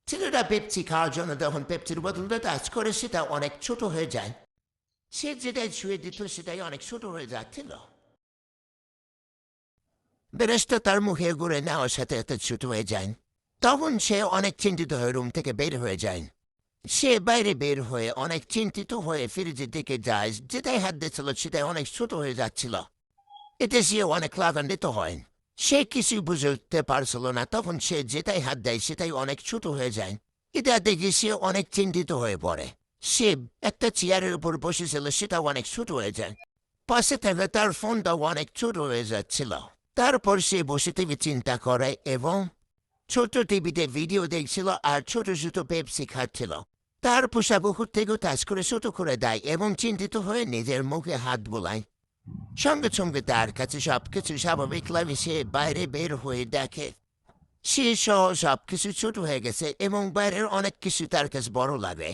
ছেলেটা পেপসি খাওয়ার জন্য যখন পেপসির বোতলটা টাচ করে সেটা অনেক ছোট হয়ে যায়। সে যেটাই ছুঁয়ে দিত সেটাই অনেক ছোট হয়ে যাচ্ছিল। বেরেস্তা তার মুখে ঘুরে নেওয়ার সাথে সাথে ছোট হয়ে যায়। তখন সে অনেক চিন্তিত হয়ে রুম থেকে বের হয়ে যায়। সে বাইরে বের হয়ে অনেক চিন্তিত হয়ে ফ্রিজের দিকে যায়, যেটাই হাত দিচ্ছিল সেটাই অনেক ছোট হয়ে যাচ্ছিল। এতে সে অনেক ক্লান্তিত হয়। সে কিছু বুঝতে পারছিল না, তখন সে যেটাই হাত দেয় সেটাই অনেক ছোট হয়ে যায়। এটা দেখে সে অনেক চিন্তিত হয়ে পড়ে। সে একটা চেয়ারের উপর বসেছিল, সেটাও অনেক ছোট হয়ে যায়। পাশে থেকে তার ফোনটাও অনেক ছোট হয়ে যাচ্ছিল। তারপর সে বসে টিভি চিন্তা করে এবং ছোট টিভিতে ভিডিও দেখছিল আর ছোট ছোট পেপসি খাচ্ছিল। তার পোষা বুকুর থেকে টাচ করে ছোট করে দেয় এবং চিন্তিত হয়ে নিজের মুখে হাত বোলায়। সঙ্গে সঙ্গে তার কাছে সবকিছু স্বাভাবিক লাগে। সে বাইরে বের হয়ে দেখে সে সহ সবকিছু ছোট হয়ে গেছে এবং বাইরের অনেক কিছু তার কাছে বড় লাগে।